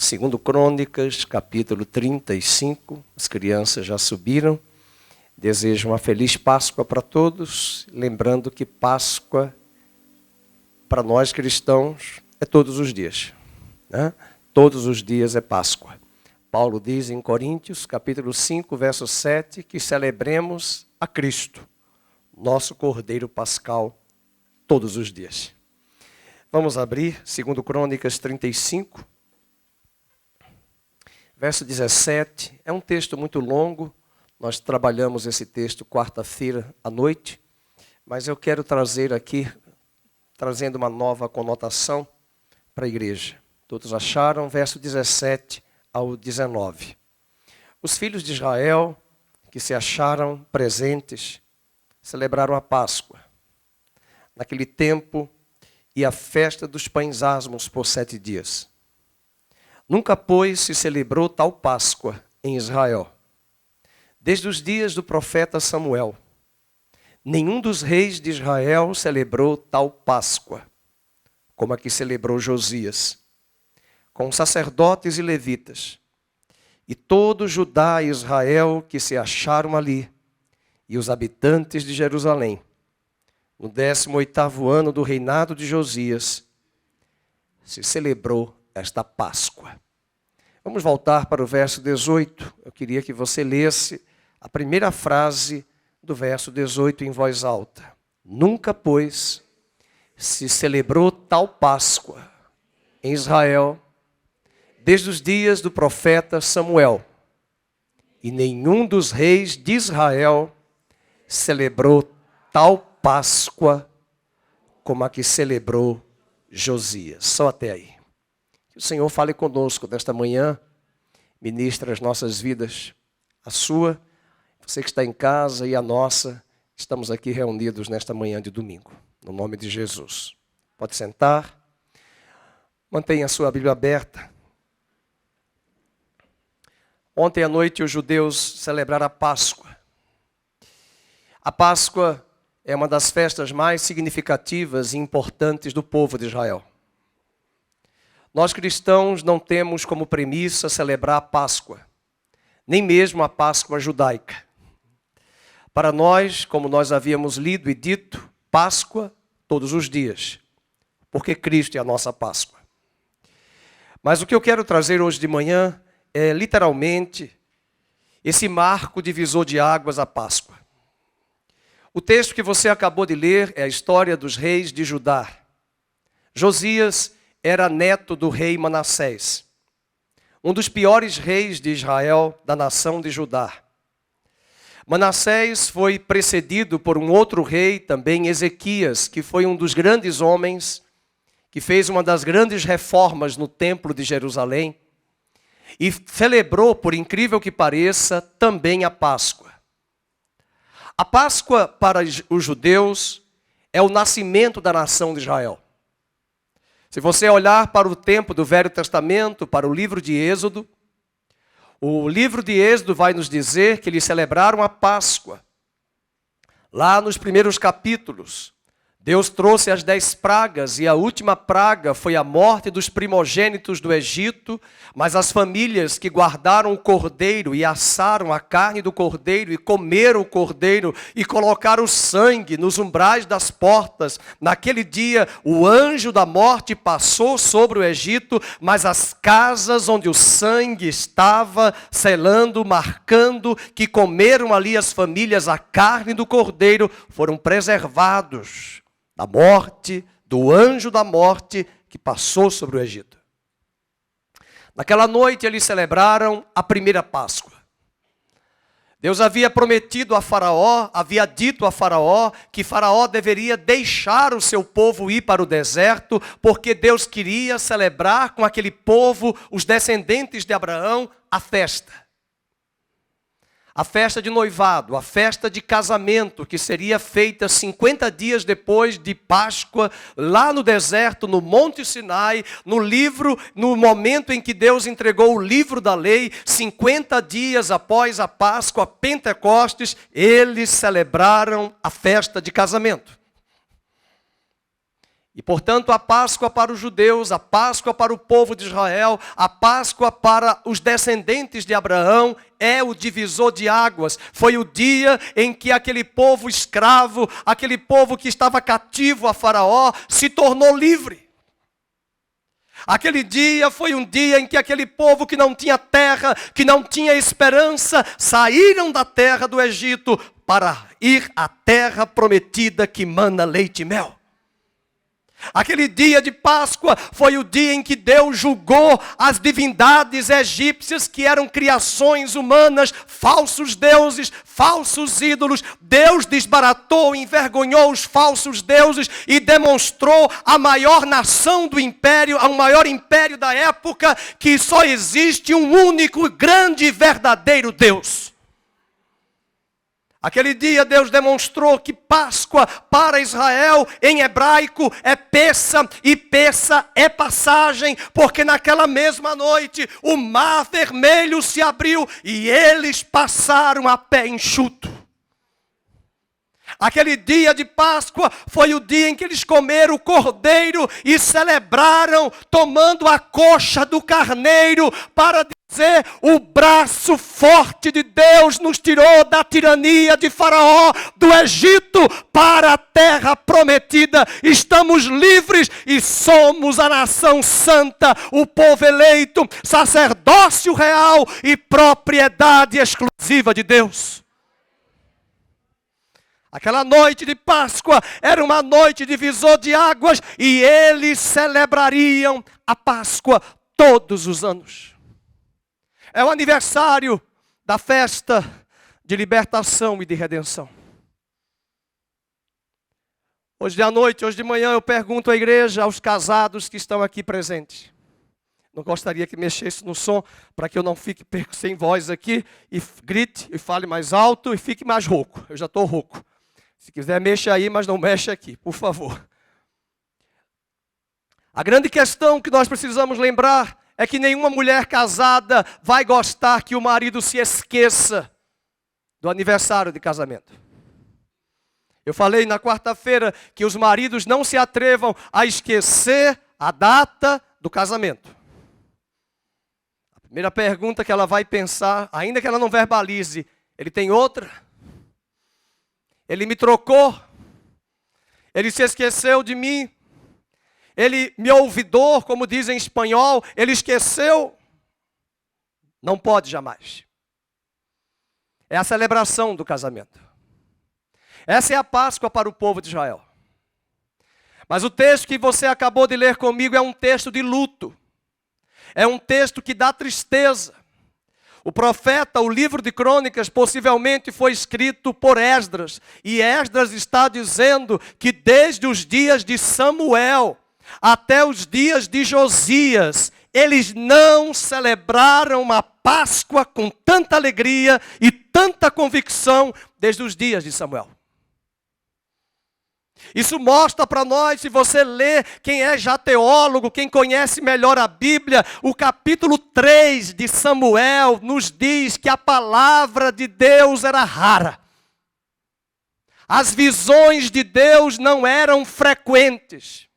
Segundo Crônicas, capítulo 35, as crianças já subiram. Desejo uma feliz Páscoa para todos, lembrando que Páscoa, para nós cristãos, é todos os dias, né? Todos os dias é Páscoa. Paulo diz em Coríntios, capítulo 5, verso 7, que celebremos a Cristo, nosso Cordeiro Pascal, todos os dias. Vamos abrir, segundo Crônicas 35, verso 17. É um texto muito longo, nós trabalhamos esse texto quarta-feira à noite, mas eu quero trazer aqui, trazendo uma nova conotação para a igreja. Todos acharam? Verso 17 ao 19. Os filhos de Israel, que se acharam presentes, celebraram a Páscoa. Naquele tempo, e a festa dos pães asmos por 7 dias. Nunca, pois, se celebrou tal Páscoa em Israel. Desde os dias do profeta Samuel, nenhum dos reis de Israel celebrou tal Páscoa, como a que celebrou Josias, com sacerdotes e levitas, e todo Judá e Israel que se acharam ali, e os habitantes de Jerusalém. No 18º ano do reinado de Josias, se celebrou esta Páscoa. Vamos voltar para o verso 18. Eu queria que você lesse a primeira frase do verso 18 em voz alta. Nunca, pois, se celebrou tal Páscoa em Israel, desde os dias do profeta Samuel, e nenhum dos reis de Israel celebrou tal Páscoa como a que celebrou Josias. Só até aí. Que o Senhor fale conosco nesta manhã, ministre as nossas vidas, a sua, você que está em casa e a nossa, estamos aqui reunidos nesta manhã de domingo, no nome de Jesus. Pode sentar, mantenha a sua Bíblia aberta. Ontem à noite os judeus celebraram a Páscoa. A Páscoa é uma das festas mais significativas e importantes do povo de Israel. Nós cristãos não temos como premissa celebrar a Páscoa, nem mesmo a Páscoa judaica. Para nós, como nós havíamos lido e dito, Páscoa todos os dias, porque Cristo é a nossa Páscoa. Mas o que eu quero trazer hoje de manhã é literalmente esse marco divisor de águas, a Páscoa. O texto que você acabou de ler é a história dos reis de Judá. Josias era neto do rei Manassés, um dos piores reis de Israel, da nação de Judá. Manassés foi precedido por um outro rei, também Ezequias, que foi um dos grandes homens, que fez uma das grandes reformas no templo de Jerusalém, e celebrou, por incrível que pareça, também a Páscoa. A Páscoa para os judeus é o nascimento da nação de Israel. Se você olhar para o tempo do Velho Testamento, para o livro de Êxodo, o livro de Êxodo vai nos dizer que eles celebraram a Páscoa. Lá nos primeiros capítulos, Deus trouxe as 10 pragas e a última praga foi a morte dos primogênitos do Egito, mas as famílias que guardaram o cordeiro e assaram a carne do cordeiro e comeram o cordeiro e colocaram o sangue nos umbrais das portas, naquele dia o anjo da morte passou sobre o Egito, mas as casas onde o sangue estava selando, marcando, que comeram ali as famílias a carne do cordeiro, foram preservados da morte, do anjo da morte que passou sobre o Egito. Naquela noite eles celebraram a primeira Páscoa. Deus havia prometido a Faraó, havia dito a Faraó que Faraó deveria deixar o seu povo ir para o deserto, porque Deus queria celebrar com aquele povo, os descendentes de Abraão, a festa. A festa de noivado, a festa de casamento, que seria feita 50 dias depois de Páscoa, lá no deserto, no Monte Sinai, no momento em que Deus entregou o livro da lei, 50 dias após a Páscoa, Pentecostes, eles celebraram a festa de casamento. E, portanto, a Páscoa para os judeus, a Páscoa para o povo de Israel, a Páscoa para os descendentes de Abraão é o divisor de águas. Foi o dia em que aquele povo escravo, aquele povo que estava cativo a Faraó, se tornou livre. Aquele dia foi um dia em que aquele povo que não tinha terra, que não tinha esperança, saíram da terra do Egito para ir à terra prometida que mana leite e mel. Aquele dia de Páscoa foi o dia em que Deus julgou as divindades egípcias que eram criações humanas, falsos deuses, falsos ídolos. Deus desbaratou, envergonhou os falsos deuses e demonstrou a maior nação do império, o maior império da época, que só existe um único, grande e verdadeiro Deus. Aquele dia Deus demonstrou que Páscoa para Israel em hebraico é Pessa, e Pessa é passagem, porque naquela mesma noite o mar vermelho se abriu e eles passaram a pé enxuto. Aquele dia de Páscoa foi o dia em que eles comeram o cordeiro e celebraram tomando a coxa do carneiro para dizer: o braço forte de Deus nos tirou da tirania de Faraó, do Egito, para a terra prometida. Estamos livres e somos a nação santa, o povo eleito, sacerdócio real e propriedade exclusiva de Deus. Aquela noite de Páscoa era uma noite divisor de águas e eles celebrariam a Páscoa todos os anos. É o aniversário da festa de libertação e de redenção. Hoje à noite, hoje de manhã, eu pergunto à igreja, aos casados que estão aqui presentes. Não gostaria que mexesse no som para que eu não fique sem voz aqui e grite e fale mais alto e fique mais rouco. Eu já estou rouco. Se quiser, mexa aí, mas não mexa aqui, por favor. A grande questão que nós precisamos lembrar é que nenhuma mulher casada vai gostar que o marido se esqueça do aniversário de casamento. Eu falei na quarta-feira que os maridos não se atrevam a esquecer a data do casamento. A primeira pergunta que ela vai pensar, ainda que ela não verbalize: ele tem outra? Ele me trocou? Ele se esqueceu de mim? Ele me olvidou, como dizem em espanhol? Ele esqueceu? Não pode jamais. É a celebração do casamento. Essa é a Páscoa para o povo de Israel. Mas o texto que você acabou de ler comigo é um texto de luto. É um texto que dá tristeza. O profeta, o livro de Crônicas, possivelmente foi escrito por Esdras. E Esdras está dizendo que desde os dias de Samuel até os dias de Josias, eles não celebraram uma Páscoa com tanta alegria e tanta convicção desde os dias de Samuel. Isso mostra para nós, se você lê, quem é já teólogo, quem conhece melhor a Bíblia, o capítulo 3 de Samuel nos diz que a palavra de Deus era rara. As visões de Deus não eram frequentes.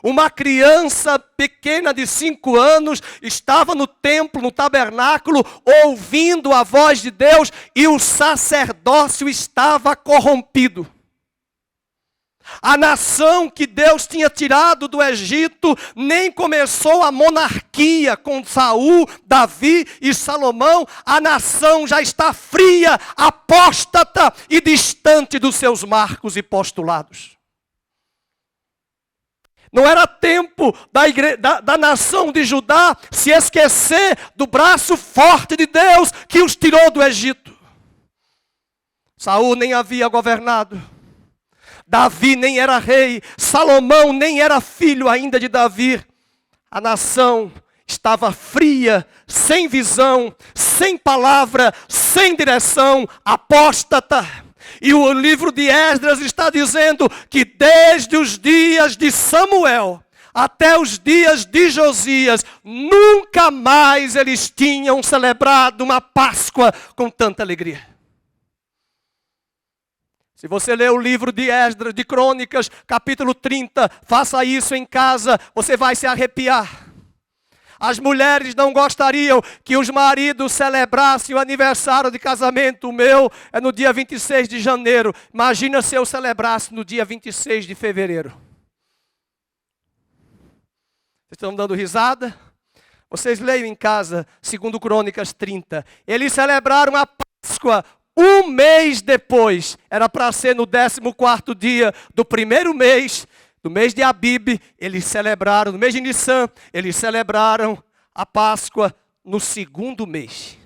Uma criança pequena de 5 anos estava no templo, no tabernáculo, ouvindo a voz de Deus e o sacerdócio estava corrompido. A nação que Deus tinha tirado do Egito nem começou a monarquia com Saul, Davi e Salomão. A nação já está fria, apóstata e distante dos seus marcos e postulados. Não era tempo da nação de Judá se esquecer do braço forte de Deus que os tirou do Egito. Saul nem havia governado. Davi nem era rei, Salomão nem era filho ainda de Davi. A nação estava fria, sem visão, sem palavra, sem direção, apóstata. E o livro de Esdras está dizendo que desde os dias de Samuel até os dias de Josias, nunca mais eles tinham celebrado uma Páscoa com tanta alegria. Se você ler o livro de Esdras, de Crônicas, capítulo 30, faça isso em casa, você vai se arrepiar. As mulheres não gostariam que os maridos celebrassem o aniversário de casamento. O meu é no dia 26 de janeiro. Imagina se eu celebrasse no dia 26 de fevereiro. Vocês estão dando risada? Vocês leiam em casa, segundo Crônicas 30. Eles celebraram a Páscoa um mês depois. Era para ser no 14º dia do primeiro mês, do mês de Abib. Eles celebraram, no mês de Nissan, eles celebraram a Páscoa no segundo mês.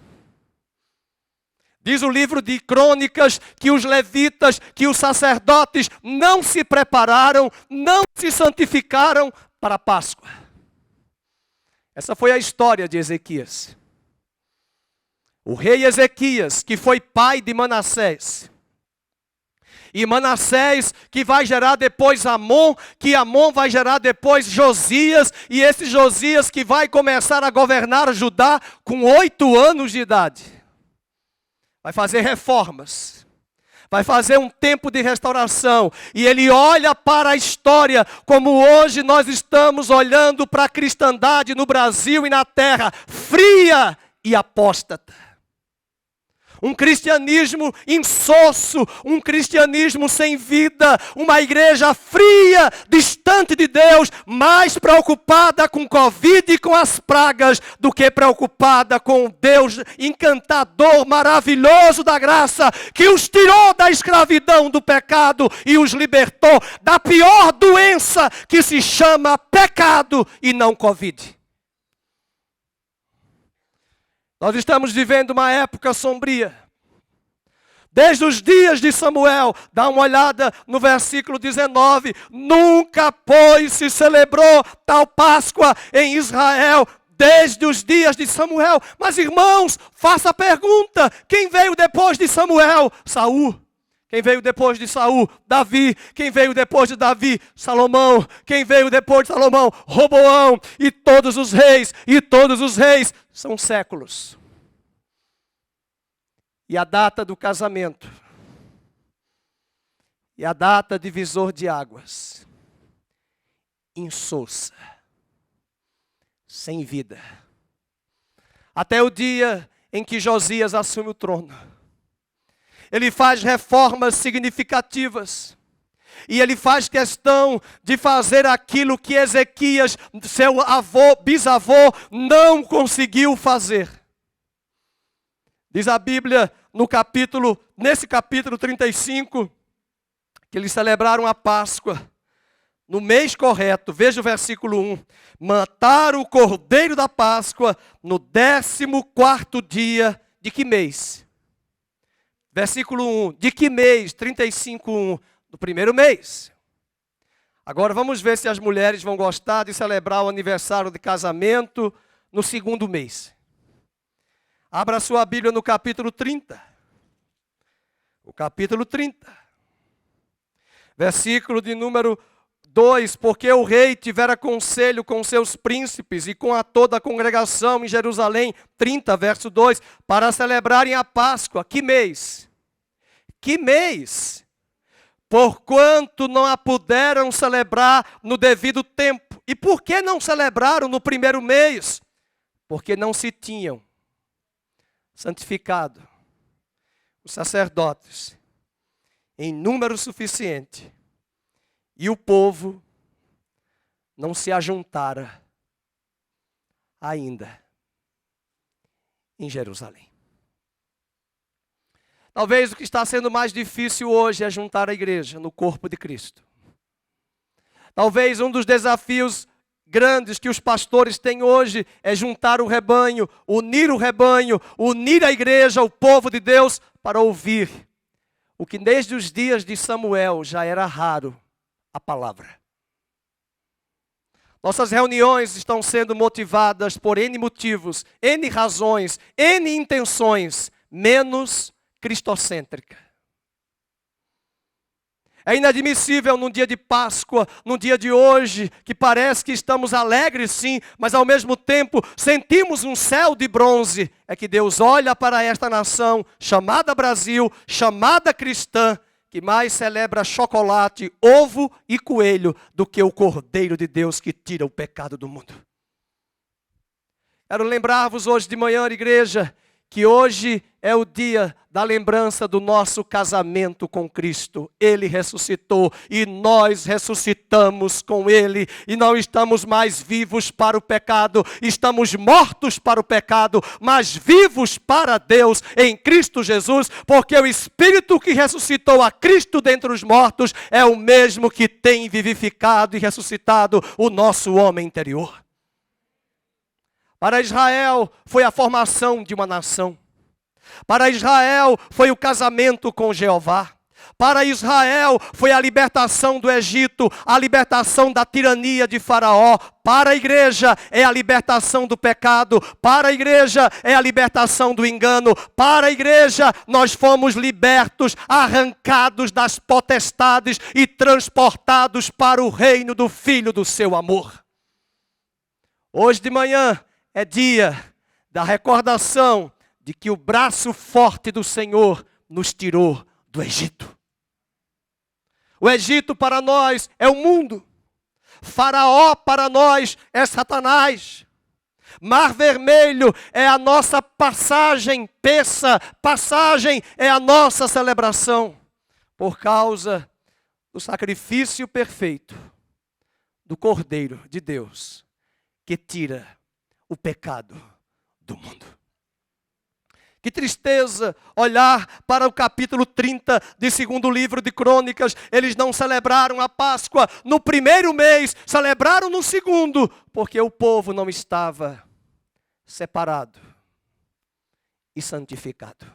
Diz o livro de Crônicas que os levitas, que os sacerdotes não se prepararam, não se santificaram para a Páscoa. Essa foi a história de Ezequias. O rei Ezequias, que foi pai de Manassés. E Manassés, que vai gerar depois Amon, que Amon vai gerar depois Josias, e esse Josias que vai começar a governar Judá com 8 anos de idade. Vai fazer reformas. Vai fazer um tempo de restauração. E ele olha para a história como hoje nós estamos olhando para a cristandade no Brasil e na terra, fria e apóstata. Um cristianismo insosso, um cristianismo sem vida, uma igreja fria, distante de Deus, mais preocupada com Covid e com as pragas do que preocupada com o Deus encantador, maravilhoso da graça, que os tirou da escravidão do pecado e os libertou da pior doença que se chama pecado e não Covid. Nós estamos vivendo uma época sombria. Desde os dias de Samuel, dá uma olhada no versículo 19. Nunca, pois, se celebrou tal Páscoa em Israel, desde os dias de Samuel. Mas, irmãos, faça a pergunta. Quem veio depois de Samuel? Saul. Quem veio depois de Saul? Davi. Quem veio depois de Davi? Salomão. Quem veio depois de Salomão? Roboão. E todos os reis são séculos. E a data do casamento. E a data divisor de águas. Insossa. Sem vida. Até o dia em que Josias assume o trono. Ele faz reformas significativas. E ele faz questão de fazer aquilo que Ezequias, seu bisavô, não conseguiu fazer. Diz a Bíblia nesse capítulo 35, que eles celebraram a Páscoa no mês correto. Veja o versículo 1. Mataram o cordeiro da Páscoa no 14º dia de que mês? Versículo 1. De que mês? 35:1. Do primeiro mês. Agora vamos ver se as mulheres vão gostar de celebrar o aniversário de casamento no segundo mês. Abra sua Bíblia no capítulo 30. O capítulo 30. Versículo de número 2. Porque o rei tivera conselho com seus príncipes e com toda a congregação em Jerusalém. 30, verso 2. Para celebrarem a Páscoa. Que mês? Que mês? Porquanto não a puderam celebrar no devido tempo. E por que não celebraram no primeiro mês? Porque não se tinham santificado os sacerdotes em número suficiente. E o povo não se ajuntara ainda em Jerusalém. Talvez o que está sendo mais difícil hoje é juntar a igreja no corpo de Cristo. Talvez um dos desafios grandes que os pastores têm hoje é juntar o rebanho, unir a igreja, o povo de Deus, para ouvir o que desde os dias de Samuel já era raro, a palavra. Nossas reuniões estão sendo motivadas por N motivos, N razões, N intenções, menos cristocêntrica. É inadmissível num dia de Páscoa, num dia de hoje, que parece que estamos alegres sim, mas ao mesmo tempo sentimos um céu de bronze. É que Deus olha para esta nação chamada Brasil, chamada cristã, que mais celebra chocolate, ovo e coelho do que o Cordeiro de Deus que tira o pecado do mundo. Quero lembrar-vos hoje de manhã, igreja, que hoje é o dia da lembrança do nosso casamento com Cristo. Ele ressuscitou e nós ressuscitamos com Ele. E não estamos mais vivos para o pecado, estamos mortos para o pecado, mas vivos para Deus em Cristo Jesus, porque o Espírito que ressuscitou a Cristo dentre os mortos é o mesmo que tem vivificado e ressuscitado o nosso homem interior. Para Israel foi a formação de uma nação. Para Israel foi o casamento com Jeová. Para Israel foi a libertação do Egito, a libertação da tirania de Faraó. Para a igreja é a libertação do pecado. Para a igreja é a libertação do engano. Para a igreja nós fomos libertos, arrancados das potestades e transportados para o reino do Filho do seu amor. Hoje de manhã é dia da recordação de que o braço forte do Senhor nos tirou do Egito. O Egito para nós é o mundo. Faraó para nós é Satanás. Mar Vermelho é a nossa passagem, passagem é a nossa celebração. Por causa do sacrifício perfeito do Cordeiro de Deus, que tira o pecado do mundo. Que tristeza olhar para o capítulo 30 de segundo livro de Crônicas. Eles não celebraram a Páscoa no primeiro mês, celebraram no segundo, porque o povo não estava separado e santificado.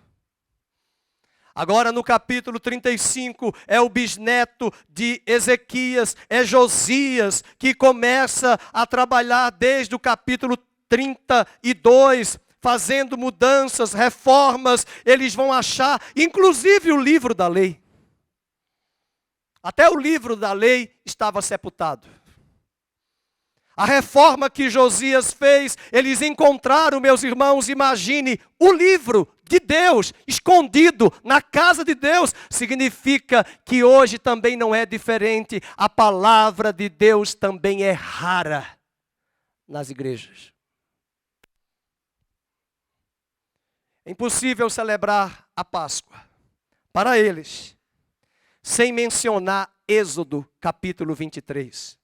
Agora no capítulo 35 é o bisneto de Ezequias, é Josias, que começa a trabalhar desde o capítulo 32, fazendo mudanças, reformas. Eles vão achar, inclusive o livro da lei. Até o livro da lei estava sepultado. A reforma que Josias fez, eles encontraram, meus irmãos, imagine, o livro de Deus escondido na casa de Deus. Significa que hoje também não é diferente. A palavra de Deus também é rara nas igrejas. É impossível celebrar a Páscoa para eles sem mencionar Êxodo capítulo 23.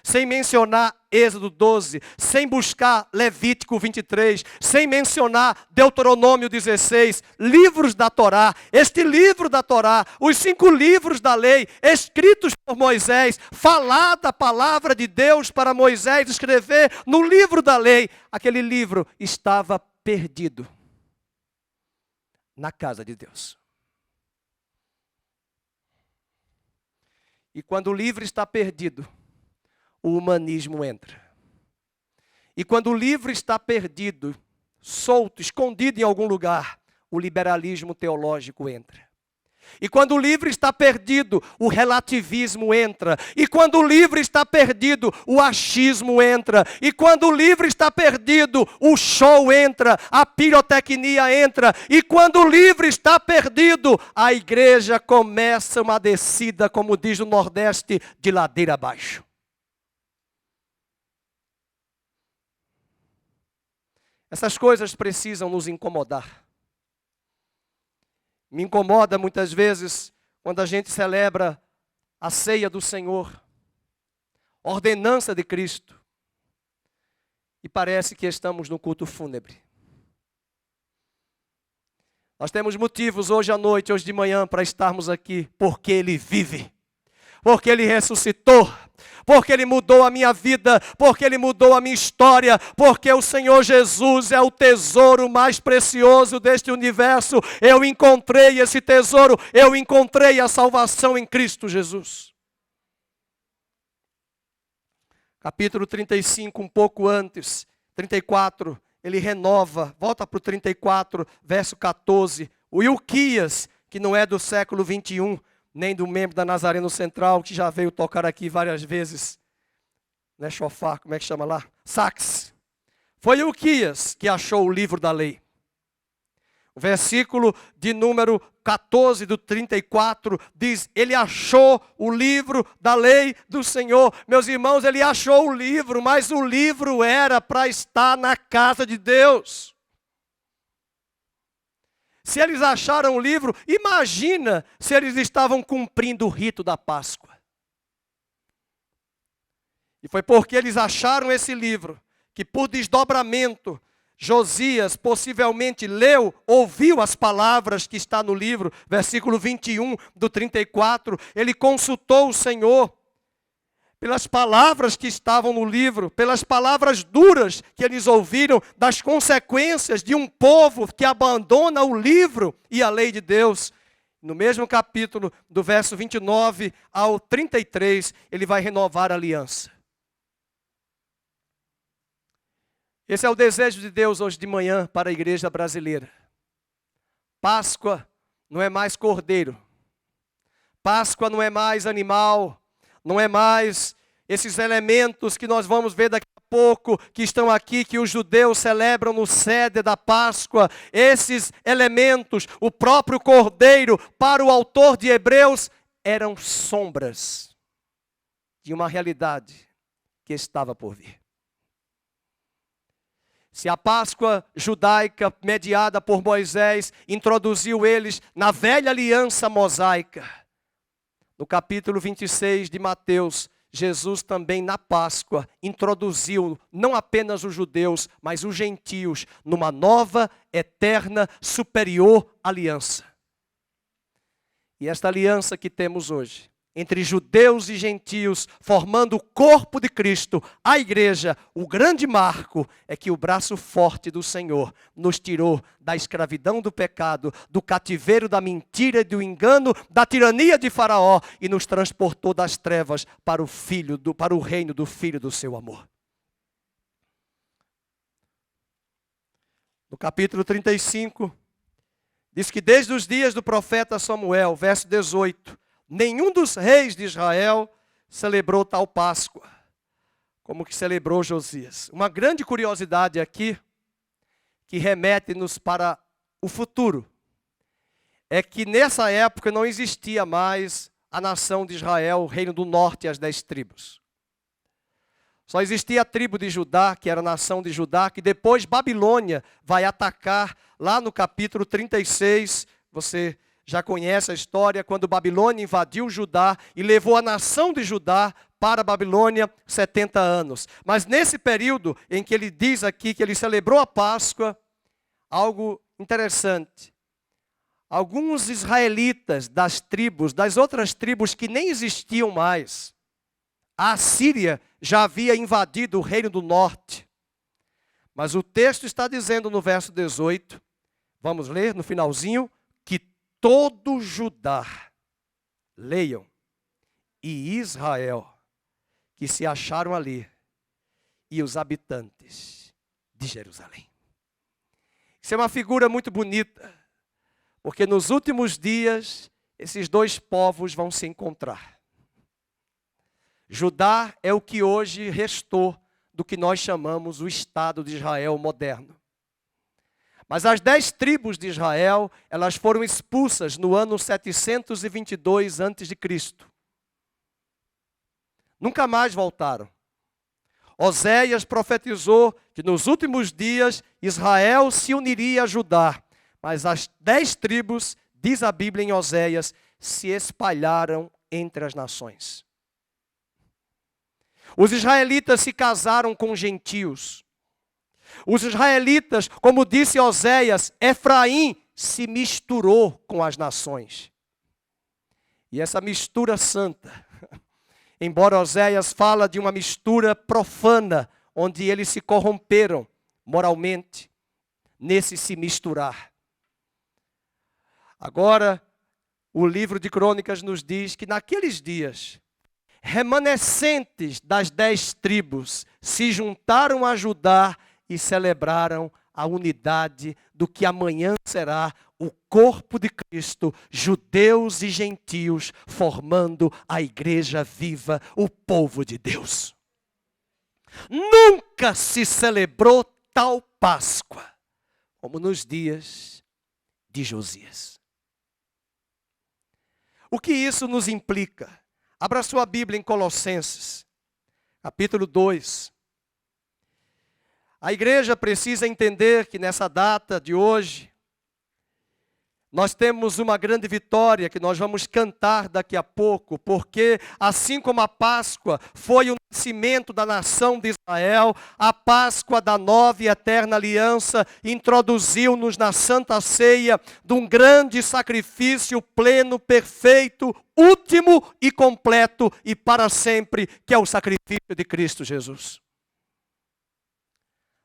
Sem mencionar Êxodo 12, sem buscar Levítico 23, sem mencionar Deuteronômio 16, livros da Torá. Este livro da Torá, os 5 livros da lei, escritos por Moisés, falada a palavra de Deus para Moisés escrever no livro da lei. Aquele livro estava perdido na casa de Deus. E quando o livro está perdido, o humanismo entra. E quando o livro está perdido, solto, escondido em algum lugar, o liberalismo teológico entra. E quando o livro está perdido, o relativismo entra. E quando o livro está perdido, o achismo entra. E quando o livro está perdido, o show entra, a pirotecnia entra. E quando o livro está perdido, a igreja começa uma descida, como diz o Nordeste, de ladeira abaixo. Essas coisas precisam nos incomodar. Me incomoda muitas vezes quando a gente celebra a ceia do Senhor, ordenança de Cristo, e parece que estamos no culto fúnebre. Nós temos motivos hoje à noite, hoje de manhã, para estarmos aqui, porque Ele vive, porque Ele ressuscitou, porque Ele mudou a minha vida, porque Ele mudou a minha história, porque o Senhor Jesus é o tesouro mais precioso deste universo. Eu encontrei esse tesouro, eu encontrei a salvação em Cristo Jesus. Capítulo 35, um pouco antes, 34, ele renova, volta para o 34, verso 14. O Ilquias, que não é do século 21, nem do membro da Nazareno Central, que já veio tocar aqui várias vezes. Não é chofar, como é que chama lá? Sax. Foi Ilquias que achou o livro da lei. O versículo de número 14 do 34 diz: ele achou o livro da lei do Senhor. Meus irmãos, ele achou o livro, mas o livro era para estar na casa de Deus. Se eles acharam o livro, imagina se eles estavam cumprindo o rito da Páscoa. E foi porque eles acharam esse livro, que por desdobramento, Josias possivelmente leu, ouviu as palavras que está no livro, versículo 21 do 34, ele consultou o Senhor pelas palavras que estavam no livro, pelas palavras duras que eles ouviram, das consequências de um povo que abandona o livro e a lei de Deus. No mesmo capítulo, do verso 29 ao 33, ele vai renovar a aliança. Esse é o desejo de Deus hoje de manhã para a igreja brasileira. Páscoa não é mais cordeiro. Páscoa não é mais animal. Não é mais esses elementos que nós vamos ver daqui a pouco, que estão aqui, que os judeus celebram no Seder da Páscoa. Esses elementos, o próprio cordeiro, para o autor de Hebreus, eram sombras de uma realidade que estava por vir. Se a Páscoa judaica, mediada por Moisés, introduziu eles na velha aliança mosaica, no capítulo 26 de Mateus, Jesus também na Páscoa introduziu não apenas os judeus, mas os gentios numa nova, eterna, superior aliança. E esta aliança que temos hoje, entre judeus e gentios, formando o corpo de Cristo, a igreja, o grande marco é que o braço forte do Senhor nos tirou da escravidão do pecado, do cativeiro da mentira e do engano, da tirania de Faraó e nos transportou das trevas para o reino do Filho do seu amor. No capítulo 35, diz que desde os dias do profeta Samuel, verso 18, nenhum dos reis de Israel celebrou tal Páscoa, como que celebrou Josias. Uma grande curiosidade aqui, que remete-nos para o futuro, é que nessa época não existia mais a nação de Israel, o reino do norte e as 10 tribos. Só existia a tribo de Judá, que era a nação de Judá, que depois Babilônia vai atacar lá no capítulo 36, você já conhece a história, quando Babilônia invadiu Judá e levou a nação de Judá para a Babilônia 70 anos. Mas nesse período em que ele diz aqui que ele celebrou a Páscoa, algo interessante. Alguns israelitas das tribos, das outras tribos que nem existiam mais, a Assíria já havia invadido o reino do norte. Mas o texto está dizendo no verso 18, vamos ler no finalzinho, todo Judá, leiam, e Israel, que se acharam ali, e os habitantes de Jerusalém. Isso é uma figura muito bonita, porque nos últimos dias, esses dois povos vão se encontrar. Judá é o que hoje restou do que nós chamamos o Estado de Israel moderno. Mas as 10 tribos de Israel, elas foram expulsas no ano 722 a.C. Nunca mais voltaram. Oséias profetizou que nos últimos dias Israel se uniria a Judá. Mas as 10 tribos, diz a Bíblia em Oséias, se espalharam entre as nações. Os israelitas se casaram com gentios. Os israelitas, como disse Oséias, Efraim se misturou com as nações. E essa mistura santa, embora Oséias fala de uma mistura profana, onde eles se corromperam moralmente, nesse se misturar. Agora, o livro de Crônicas nos diz que naqueles dias, remanescentes das 10 tribos se juntaram a Judá e celebraram a unidade do que amanhã será o corpo de Cristo, judeus e gentios, formando a igreja viva, o povo de Deus. Nunca se celebrou tal Páscoa como nos dias de Josias. O que isso nos implica? Abra sua Bíblia em Colossenses, capítulo 2. A igreja precisa entender que nessa data de hoje, nós temos uma grande vitória que nós vamos cantar daqui a pouco, porque assim como a Páscoa foi o nascimento da nação de Israel, a Páscoa da nova e eterna aliança introduziu-nos na Santa Ceia de um grande sacrifício pleno, perfeito, último e completo e para sempre, que é o sacrifício de Cristo Jesus.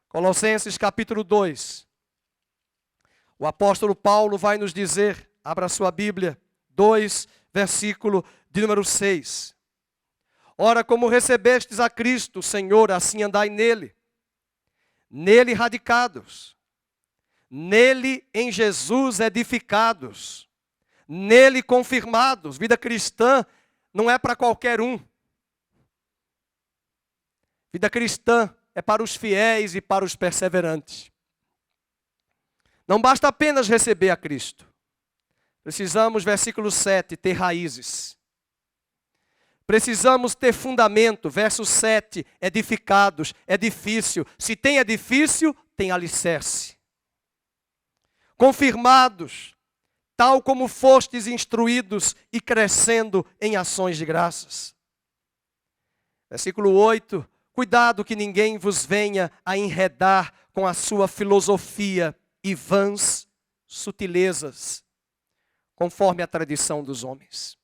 Colossenses capítulo 2. O apóstolo Paulo vai nos dizer, abra sua Bíblia, 2, versículo de número 6. Ora, como recebestes a Cristo, Senhor, assim andai nele. Nele radicados. Nele em Jesus edificados. Nele confirmados. Vida cristã não é para qualquer um. Vida cristã é para os fiéis e para os perseverantes. Não basta apenas receber a Cristo. Precisamos, versículo 7, ter raízes. Precisamos ter fundamento, verso 7, edificados, edifício. Se tem edifício, tem alicerce. Confirmados, tal como fostes instruídos e crescendo em ações de graças. Versículo 8, cuidado que ninguém vos venha a enredar com a sua filosofia e vãs sutilezas, conforme a tradição dos homens.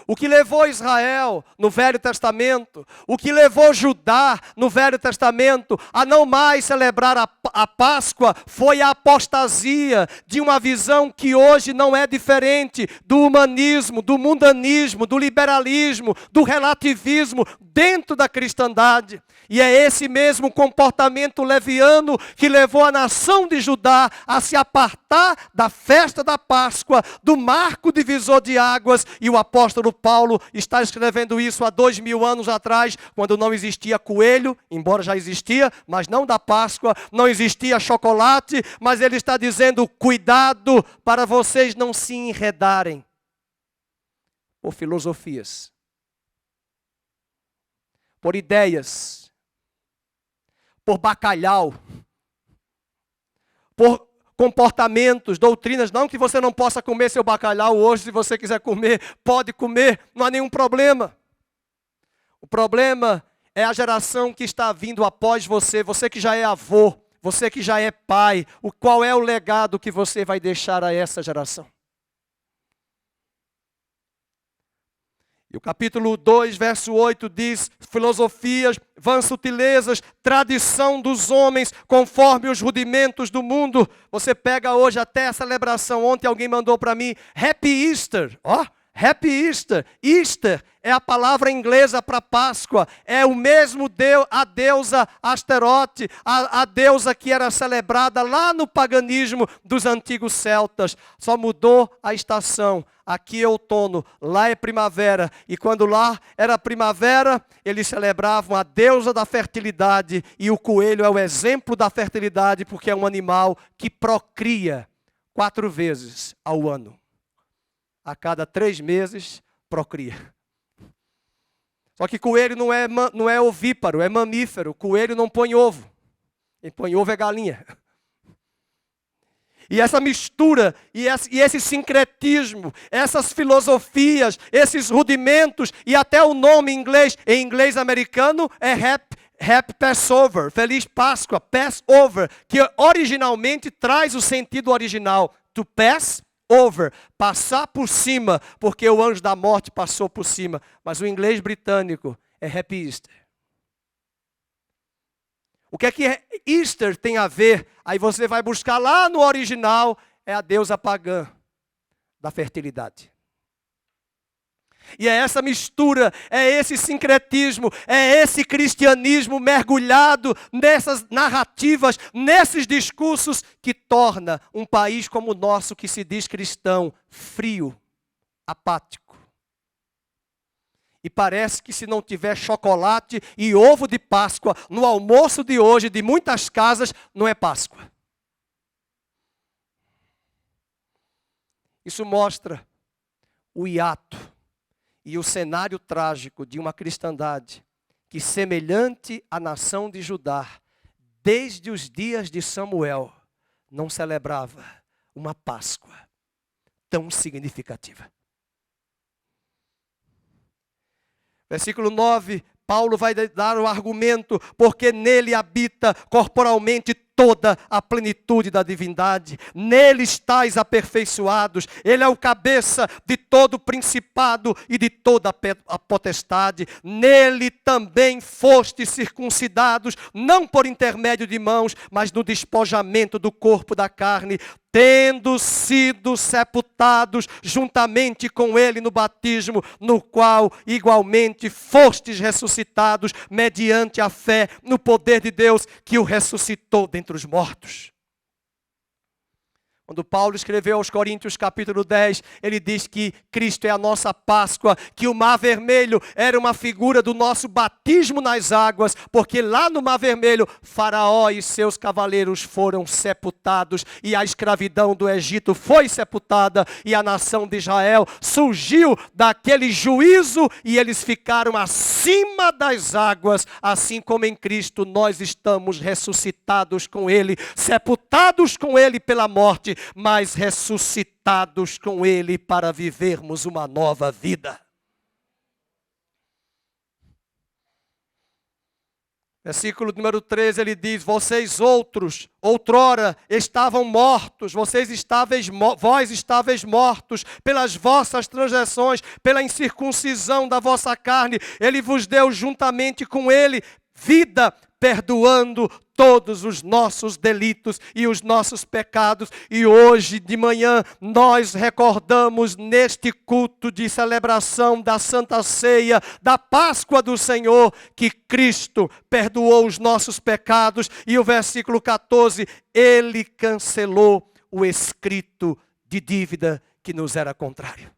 O que levou Israel no Velho Testamento, o que levou Judá no Velho Testamento a não mais celebrar a Páscoa foi a apostasia de uma visão que hoje não é diferente do humanismo, do mundanismo, do liberalismo, do relativismo dentro da cristandade. E é esse mesmo comportamento leviano que levou a nação de Judá a se apartar da festa da Páscoa, do marco divisor de águas, e o apóstolo Paulo está escrevendo isso há 2000 anos atrás, quando não existia coelho, embora já existia, mas não da Páscoa, não existia chocolate, mas ele está dizendo, cuidado para vocês não se enredarem por filosofias, por ideias, por bacalhau, por comportamentos, doutrinas, não que você não possa comer seu bacalhau hoje, se você quiser comer, pode comer, não há nenhum problema. O problema é a geração que está vindo após você, você que já é avô, você que já é pai, qual é o legado que você vai deixar a essa geração? E o capítulo 2, verso 8 diz, filosofias, vãs sutilezas, tradição dos homens, conforme os rudimentos do mundo. Você pega hoje até a celebração, ontem alguém mandou para mim, Happy Easter, Happy Easter. Easter é a palavra inglesa para Páscoa. É o mesmo Deus, a deusa Asterote, a deusa que era celebrada lá no paganismo dos antigos celtas. Só mudou a estação. Aqui é outono, lá é primavera. E quando lá era primavera, eles celebravam a deusa da fertilidade. E o coelho é o exemplo da fertilidade, porque é um animal que procria 4 vezes ao ano. A cada 3 meses, procria. Só que coelho não é ovíparo, é mamífero. Coelho não põe ovo. Quem põe ovo é galinha. E essa mistura, e esse sincretismo, essas filosofias, esses rudimentos, e até o nome em inglês americano, é Happy Passover, Feliz Páscoa, Passover, que originalmente traz o sentido original, to pass over, passar por cima, porque o anjo da morte passou por cima. Mas o inglês britânico é Happy Easter. O que é que Easter tem a ver? Aí você vai buscar lá no original, é a deusa pagã da fertilidade. E é essa mistura, é esse sincretismo, é esse cristianismo mergulhado nessas narrativas, nesses discursos, que torna um país como o nosso, que se diz cristão, frio, apático. E parece que se não tiver chocolate e ovo de Páscoa no almoço de hoje de muitas casas, não é Páscoa. Isso mostra o hiato e o cenário trágico de uma cristandade que, semelhante à nação de Judá, desde os dias de Samuel, não celebrava uma Páscoa tão significativa. Versículo 9, Paulo vai dar o argumento, porque nele habita corporalmente toda a plenitude da divindade. Nele estáis aperfeiçoados. Ele é o cabeça de todo o principado e de toda a potestade. Nele também fostes circuncidados, não por intermédio de mãos, mas no despojamento do corpo da carne, tendo sido sepultados juntamente com ele no batismo, no qual igualmente fostes ressuscitados mediante a fé no poder de Deus que o ressuscitou dentre os mortos. Quando Paulo escreveu aos Coríntios capítulo 10, ele diz que Cristo é a nossa Páscoa, que o Mar Vermelho era uma figura do nosso batismo nas águas, porque lá no Mar Vermelho, Faraó e seus cavaleiros foram sepultados, e a escravidão do Egito foi sepultada, e a nação de Israel surgiu daquele juízo, e eles ficaram acima das águas, assim como em Cristo nós estamos ressuscitados com Ele, sepultados com Ele pela morte, mas ressuscitados com Ele para vivermos uma nova vida. Versículo número 13, ele diz: vocês outros, outrora, estavam mortos, vós estáveis mortos pelas vossas transgressões, pela incircuncisão da vossa carne. Ele vos deu juntamente com Ele vida, perdoando todos os nossos delitos e os nossos pecados. E hoje de manhã nós recordamos neste culto de celebração da Santa Ceia, da Páscoa do Senhor, que Cristo perdoou os nossos pecados. E o versículo 14, Ele cancelou o escrito de dívida que nos era contrário.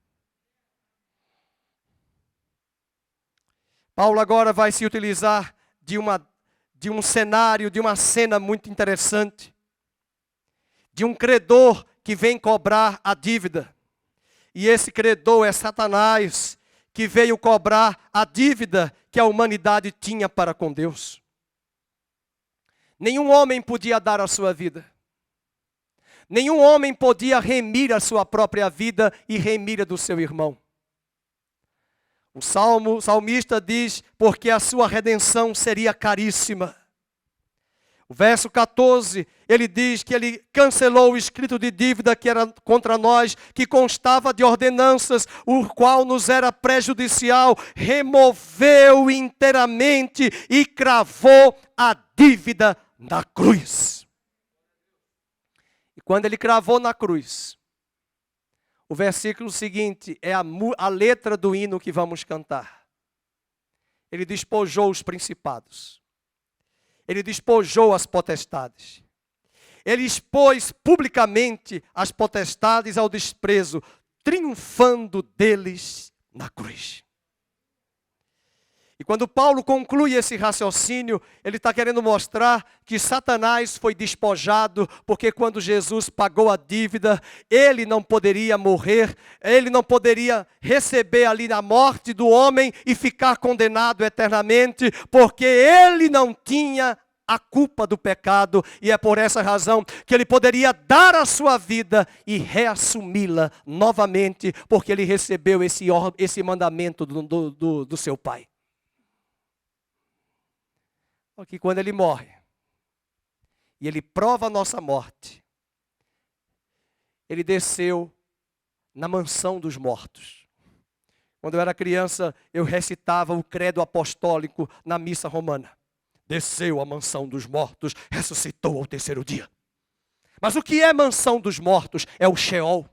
Paulo agora vai se utilizar de um cenário, de uma cena muito interessante, de um credor que vem cobrar a dívida. E esse credor é Satanás, que veio cobrar a dívida que a humanidade tinha para com Deus. Nenhum homem podia dar a sua vida. Nenhum homem podia remir a sua própria vida e remir a do seu irmão. O salmista diz, porque a sua redenção seria caríssima. O verso 14, ele diz que ele cancelou o escrito de dívida que era contra nós, que constava de ordenanças, o qual nos era prejudicial, removeu inteiramente e cravou a dívida na cruz. E quando ele cravou na cruz, o versículo seguinte é a letra do hino que vamos cantar. Ele despojou os principados. Ele despojou as potestades. Ele expôs publicamente as potestades ao desprezo, triunfando deles na cruz. E quando Paulo conclui esse raciocínio, ele está querendo mostrar que Satanás foi despojado, porque quando Jesus pagou a dívida, ele não poderia morrer, ele não poderia receber ali na morte do homem e ficar condenado eternamente, porque ele não tinha a culpa do pecado, e é por essa razão que ele poderia dar a sua vida e reassumi-la novamente, porque ele recebeu esse mandamento do seu Pai. Que quando ele morre, e ele prova a nossa morte, ele desceu na mansão dos mortos. Quando eu era criança, eu recitava o credo apostólico na missa romana. Desceu à mansão dos mortos, ressuscitou ao terceiro dia. Mas o que é mansão dos mortos? É o Sheol.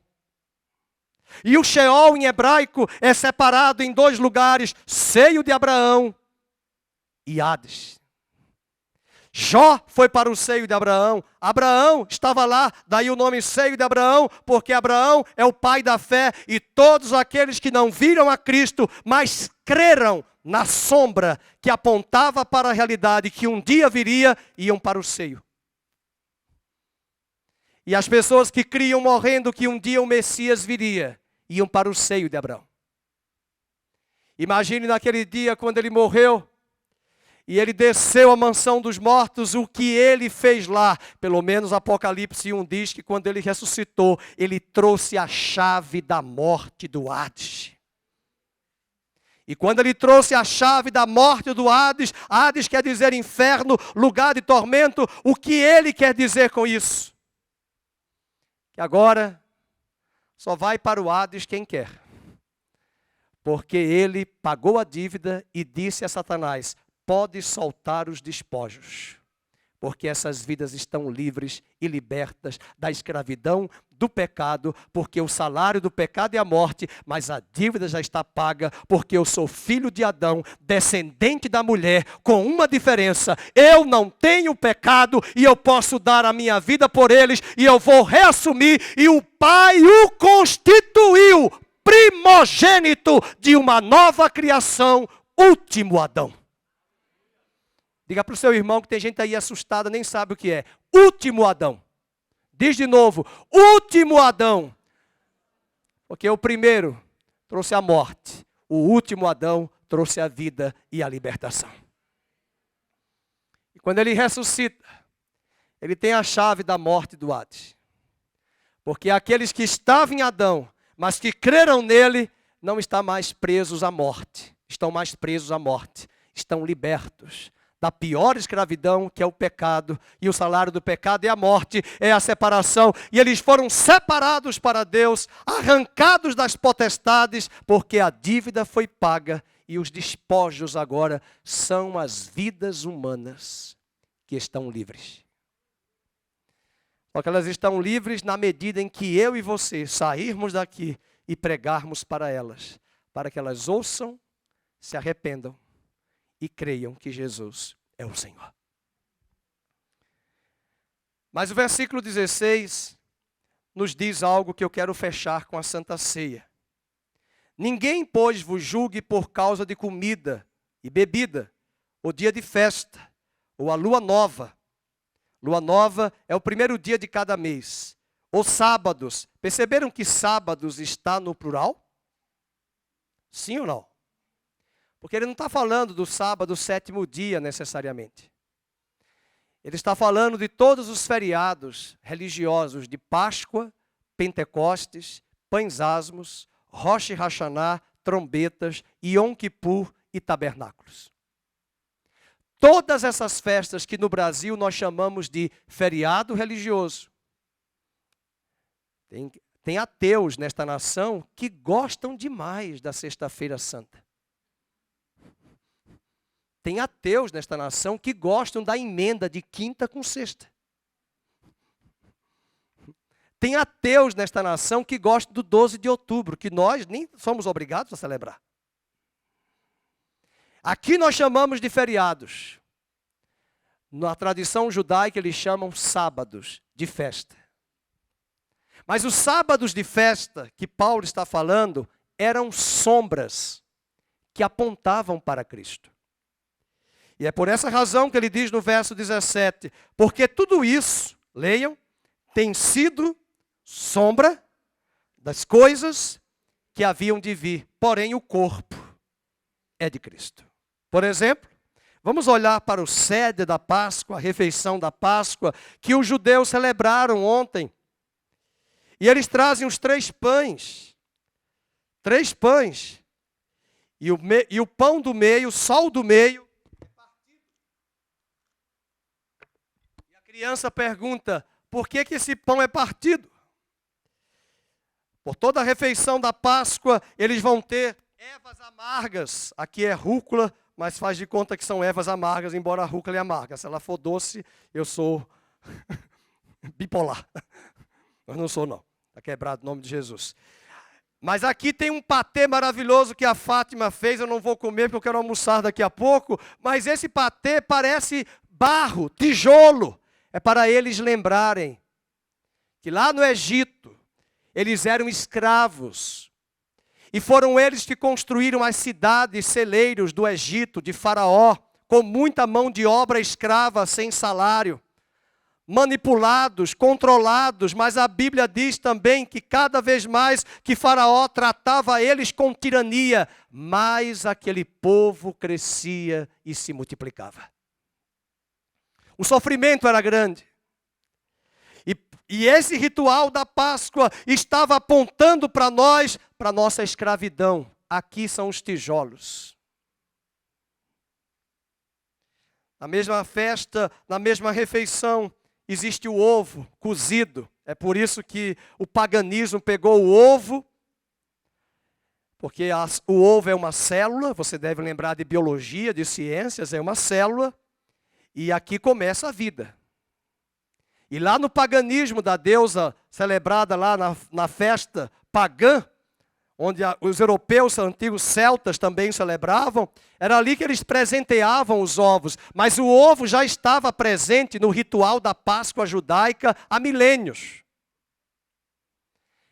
E o Sheol em hebraico é separado em dois lugares, seio de Abraão e Hades. Jó foi para o seio de Abraão. Abraão estava lá, daí o nome seio de Abraão, porque Abraão é o pai da fé, e todos aqueles que não viram a Cristo, mas creram na sombra que apontava para a realidade que um dia viria, iam para o seio. E as pessoas que criam morrendo que um dia o Messias viria, iam para o seio de Abraão. Imagine naquele dia quando ele morreu, e ele desceu à mansão dos mortos, o que ele fez lá. Pelo menos Apocalipse 1 diz que quando ele ressuscitou, ele trouxe a chave da morte do Hades. E quando ele trouxe a chave da morte do Hades, Hades quer dizer inferno, lugar de tormento, o que ele quer dizer com isso? Que agora só vai para o Hades quem quer. Porque ele pagou a dívida e disse a Satanás: pode soltar os despojos, porque essas vidas estão livres e libertas da escravidão, do pecado, porque o salário do pecado é a morte, mas a dívida já está paga, porque eu sou filho de Adão, descendente da mulher, com uma diferença: eu não tenho pecado e eu posso dar a minha vida por eles, e eu vou reassumir, e o Pai o constituiu primogênito de uma nova criação, último Adão. Diga para o seu irmão que tem gente aí assustada, nem sabe o que é. Último Adão. Diz de novo, último Adão. Porque o primeiro trouxe a morte. O último Adão trouxe a vida e a libertação. E quando ele ressuscita, ele tem a chave da morte do Hades. Porque aqueles que estavam em Adão, mas que creram nele, não estão mais presos à morte. Estão mais presos à morte. Estão libertos da pior escravidão, que é o pecado, e o salário do pecado é a morte, é a separação, e eles foram separados para Deus, arrancados das potestades, porque a dívida foi paga, e os despojos agora são as vidas humanas que estão livres. Só que elas estão livres na medida em que eu e você sairmos daqui e pregarmos para elas, para que elas ouçam, se arrependam e creiam que Jesus é o Senhor. Mas o versículo 16 nos diz algo que eu quero fechar com a Santa Ceia. Ninguém, pois, vos julgue por causa de comida e bebida, ou dia de festa, ou a lua nova. Lua nova é o primeiro dia de cada mês. Ou sábados. Perceberam que sábados está no plural? Sim ou não? Porque ele não está falando do sábado, sétimo dia, necessariamente. Ele está falando de todos os feriados religiosos de Páscoa, Pentecostes, Pães Asmos, Rosh Hashanah, trombetas, Yom Kippur e tabernáculos. Todas essas festas que no Brasil nós chamamos de feriado religioso. Tem ateus nesta nação que gostam demais da Sexta-feira Santa. Tem ateus nesta nação que gostam da emenda de quinta com sexta. Tem ateus nesta nação que gostam do 12 de outubro, que nós nem somos obrigados a celebrar. Aqui nós chamamos de feriados. Na tradição judaica eles chamam sábados de festa. Mas os sábados de festa que Paulo está falando eram sombras que apontavam para Cristo. E é por essa razão que ele diz no verso 17, porque tudo isso, leiam, tem sido sombra das coisas que haviam de vir, porém o corpo é de Cristo. Por exemplo, vamos olhar para o sede da Páscoa, a refeição da Páscoa, que os judeus celebraram ontem. E eles trazem os 3 pães. 3 pães. E o pão do meio, só o do meio, é partido. E a criança pergunta, por que esse pão é partido? Por toda a refeição da Páscoa, eles vão ter ervas amargas. Aqui é rúcula, mas faz de conta que são ervas amargas, embora a rúcula é amarga. Se ela for doce, eu sou bipolar. Mas não sou, não. Está quebrado o nome de Jesus. Mas aqui tem um patê maravilhoso que a Fátima fez. Eu não vou comer porque eu quero almoçar daqui a pouco. Mas esse patê parece barro, tijolo. É para eles lembrarem que lá no Egito, eles eram escravos. E foram eles que construíram as cidades, celeiros do Egito, de Faraó, com muita mão de obra escrava, sem salário. manipulados, controlados, mas a Bíblia diz também que cada vez mais que Faraó tratava eles com tirania, mais aquele povo crescia e se multiplicava. O sofrimento era grande. E esse ritual da Páscoa estava apontando para nós, para nossa escravidão. Aqui são os tijolos. Na mesma festa, na mesma refeição, existe o ovo cozido. É por isso que o paganismo pegou o ovo, porque o ovo é uma célula, você deve lembrar de biologia, de ciências, é uma célula, e aqui começa a vida. E lá no paganismo da deusa, celebrada lá na festa pagã, onde os europeus, os antigos celtas também celebravam, era ali que eles presenteavam os ovos. Mas o ovo já estava presente no ritual da Páscoa judaica há milênios.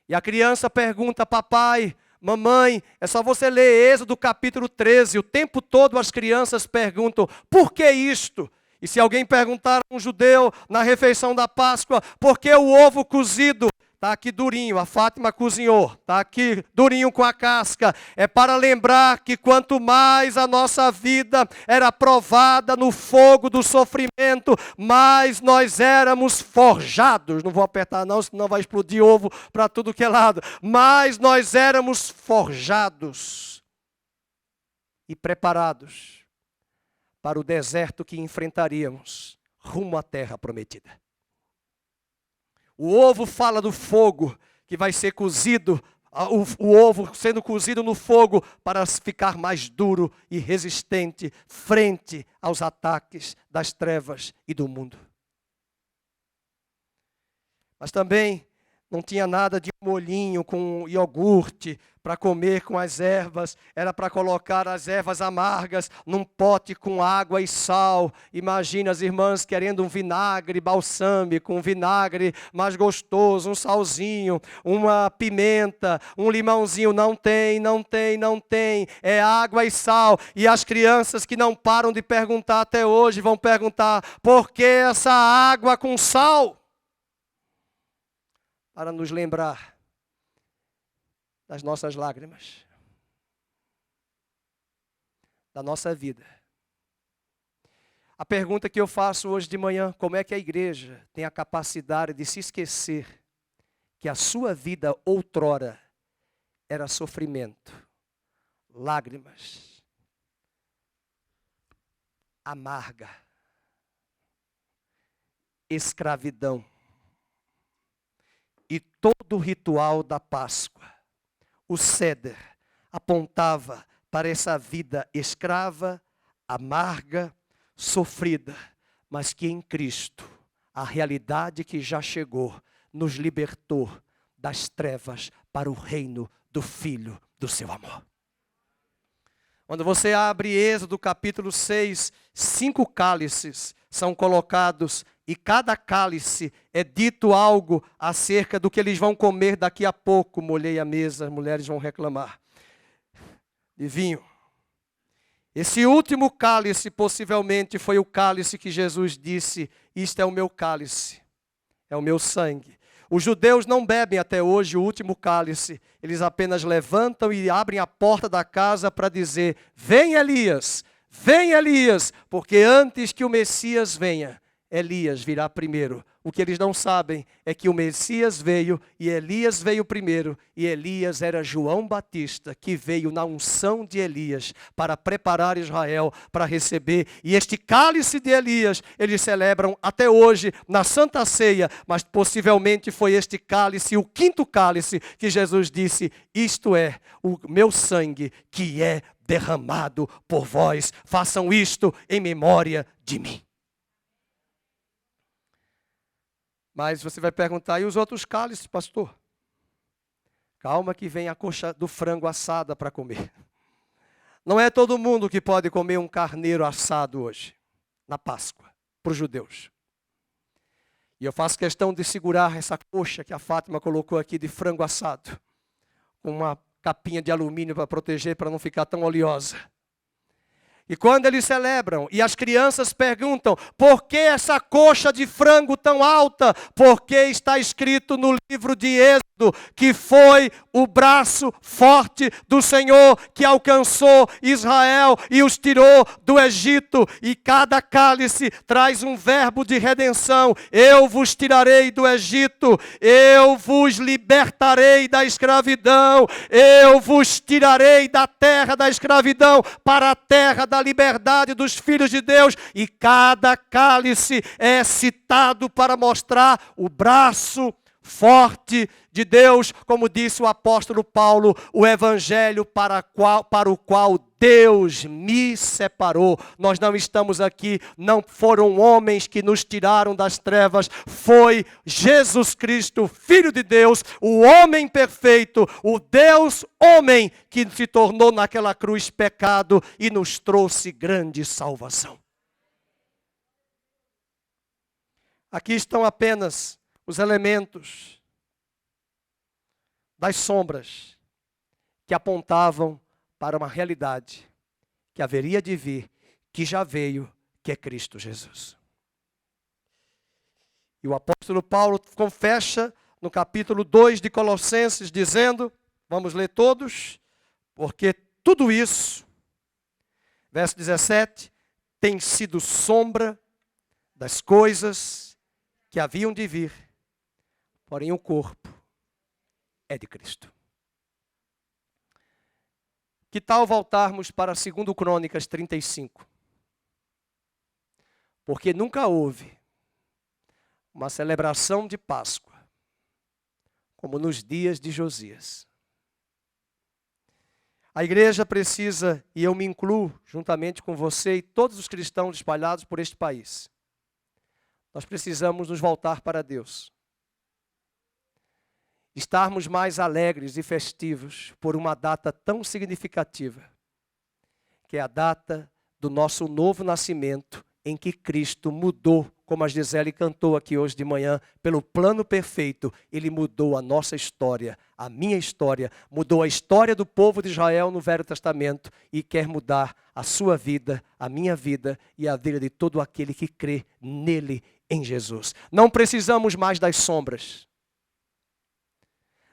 E a criança pergunta, papai, mamãe, é só você ler Êxodo capítulo 13. O tempo todo as crianças perguntam, por que isto? E se alguém perguntar a um judeu na refeição da Páscoa, por que o ovo cozido? Está aqui durinho, a Fátima cozinhou. Está aqui durinho com a casca. É para lembrar que quanto mais a nossa vida era provada no fogo do sofrimento, mais nós éramos forjados. Não vou apertar não, senão vai explodir ovo para tudo que é lado. Mais nós éramos forjados e preparados para o deserto que enfrentaríamos rumo à terra prometida. O ovo fala do fogo que vai ser cozido, o ovo sendo cozido no fogo para ficar mais duro e resistente frente aos ataques das trevas e do mundo. Mas também não tinha nada de molhinho com iogurte para comer com as ervas. Era para colocar as ervas amargas num pote com água e sal. Imagina as irmãs querendo um vinagre balsâmico, um vinagre mais gostoso, um salzinho, uma pimenta, um limãozinho. Não tem, não tem, não tem. É água e sal. E as crianças que não param de perguntar até hoje vão perguntar, por que essa água com sal? Para nos lembrar das nossas lágrimas, da nossa vida. A pergunta que eu faço hoje de manhã, como é que a igreja tem a capacidade de se esquecer que a sua vida outrora era sofrimento, lágrimas, amarga, escravidão. E todo o ritual da Páscoa, o Seder, apontava para essa vida escrava, amarga, sofrida, mas que em Cristo, a realidade que já chegou, nos libertou das trevas para o reino do Filho do seu amor. Quando você abre Êxodo capítulo 6, 5 cálices são colocados e cada cálice é dito algo acerca do que eles vão comer daqui a pouco. Molhei a mesa, as mulheres vão reclamar. De vinho. Esse último cálice possivelmente foi o cálice que Jesus disse, isto é o meu cálice, é o meu sangue. Os judeus não bebem até hoje o último cálice. Eles apenas levantam e abrem a porta da casa para dizer, vem Elias, porque antes que o Messias venha, Elias virá primeiro. O que eles não sabem é que o Messias veio e Elias veio primeiro. E Elias era João Batista, que veio na unção de Elias para preparar Israel para receber. E este cálice de Elias, eles celebram até hoje na Santa Ceia. Mas possivelmente foi este cálice, o quinto cálice, que Jesus disse, isto é o meu sangue que é derramado por vós. Façam isto em memória de mim. Mas você vai perguntar, e os outros cálices, pastor? Calma que vem a coxa do frango assada para comer. Não é todo mundo que pode comer um carneiro assado hoje, na Páscoa, para os judeus. E eu faço questão de segurar essa coxa que a Fátima colocou aqui de frango assado, com uma capinha de alumínio para proteger, para não ficar tão oleosa. E quando eles celebram, e as crianças perguntam, por que essa coxa de frango tão alta? Porque está escrito no livro de Êxodo, que foi o braço forte do Senhor que alcançou Israel e os tirou do Egito. E cada cálice traz um verbo de redenção. Eu vos tirarei do Egito, eu vos libertarei da escravidão, eu vos tirarei da terra da escravidão para a terra da liberdade dos filhos de Deus. E cada cálice é citado para mostrar o braço forte de Deus, como disse o apóstolo Paulo, o evangelho para o qual Deus me separou. Nós não estamos aqui, não foram homens que nos tiraram das trevas, foi Jesus Cristo, Filho de Deus, o homem perfeito, o Deus homem, que se tornou naquela cruz pecado e nos trouxe grande salvação. Aqui estão apenas os elementos das sombras que apontavam para uma realidade que haveria de vir, que já veio, que é Cristo Jesus. E o apóstolo Paulo confessa no capítulo 2 de Colossenses, dizendo, vamos ler todos, porque tudo isso, verso 17, tem sido sombra das coisas que haviam de vir, porém o corpo é de Cristo. Que tal voltarmos para 2 Crônicas 35? Porque nunca houve uma celebração de Páscoa como nos dias de Josias. A igreja precisa, e eu me incluo juntamente com você e todos os cristãos espalhados por este país, nós precisamos nos voltar para Deus. Estarmos mais alegres e festivos por uma data tão significativa, que é a data do nosso novo nascimento, em que Cristo mudou, como a Gisele cantou aqui hoje de manhã, pelo plano perfeito, Ele mudou a nossa história, a minha história, mudou a história do povo de Israel no Velho Testamento e quer mudar a sua vida, a minha vida e a vida de todo aquele que crê nele, em Jesus. Não precisamos mais das sombras.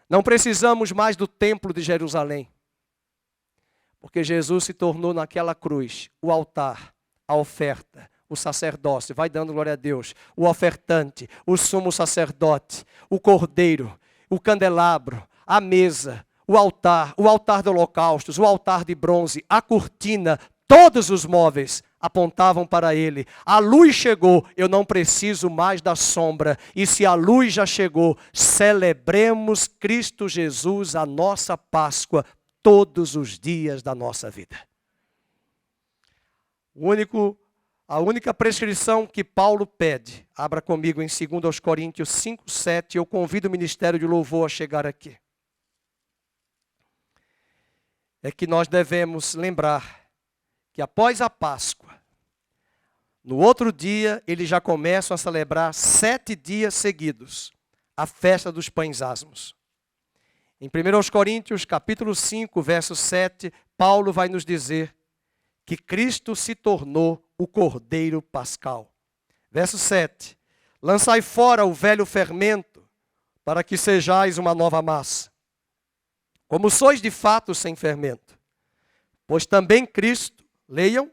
Não precisamos mais do templo de Jerusalém, porque Jesus se tornou naquela cruz o altar, a oferta, o sacerdócio, vai dando glória a Deus, o ofertante, o sumo sacerdote, o cordeiro, o candelabro, a mesa, o altar de holocaustos, o altar de bronze, a cortina, todos os móveis apontavam para ele. A luz chegou, eu não preciso mais da sombra. E se a luz já chegou, celebremos Cristo Jesus, a nossa Páscoa, todos os dias da nossa vida. A única prescrição que Paulo pede, abra comigo em 2 Coríntios 5, 7, eu convido o ministério de louvor a chegar aqui. É que nós devemos lembrar que após a Páscoa, no outro dia, eles já começam a celebrar 7 dias seguidos a festa dos pães asmos. Em 1 Coríntios, capítulo 5, verso 7, Paulo vai nos dizer que Cristo se tornou o Cordeiro Pascal. Verso 7, lançai fora o velho fermento, para que sejais uma nova massa. Como sois de fato sem fermento, pois também Cristo, leiam,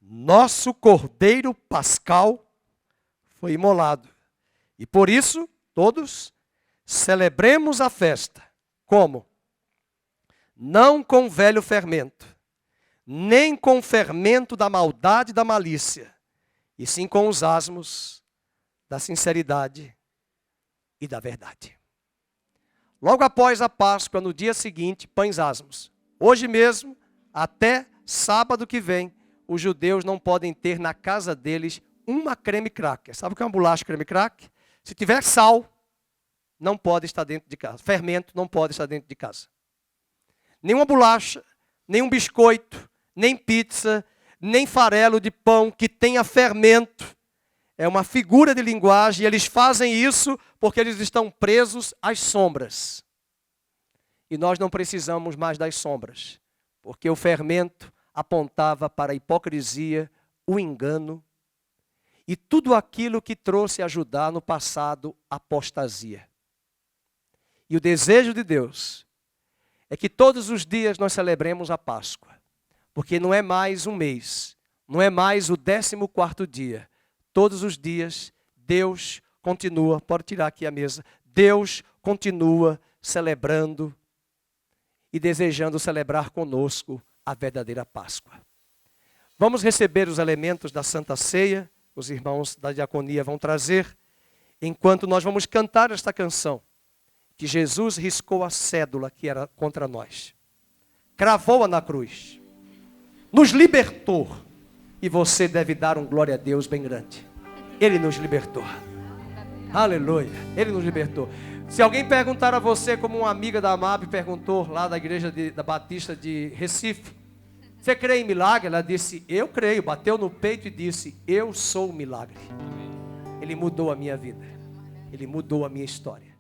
nosso Cordeiro Pascal foi imolado. E por isso, todos, celebremos a festa. Como? Não com velho fermento, nem com fermento da maldade e da malícia, e sim com os asmos da sinceridade e da verdade. Logo após a Páscoa, no dia seguinte, pães asmos. Hoje mesmo, até sábado que vem, os judeus não podem ter na casa deles uma creme cracker. Sabe o que é uma bolacha creme cracker? Se tiver sal, não pode estar dentro de casa. Fermento não pode estar dentro de casa. Nenhuma bolacha, nem um biscoito, nem pizza, nem farelo de pão que tenha fermento. É uma figura de linguagem e eles fazem isso porque eles estão presos às sombras. E nós não precisamos mais das sombras, porque o fermento, apontava para a hipocrisia, o engano e tudo aquilo que trouxe a Judá no passado apostasia. E o desejo de Deus é que todos os dias nós celebremos a Páscoa, porque não é mais um mês, não é mais o 14º dia. Todos os dias Deus continua, pode tirar aqui a mesa, Deus continua celebrando e desejando celebrar conosco a verdadeira Páscoa. Vamos receber os elementos da Santa Ceia, os irmãos da diaconia vão trazer, enquanto nós vamos cantar esta canção, que Jesus riscou a cédula que era contra nós, cravou-a na cruz, nos libertou, e você deve dar um glória a Deus bem grande. Ele nos libertou. Aleluia, Ele nos libertou. Se alguém perguntar a você, como uma amiga da AMAB perguntou, lá da igreja da Batista de Recife, você crê em milagre? Ela disse, eu creio, bateu no peito e disse, eu sou o milagre. Ele mudou a minha vida, Ele mudou a minha história.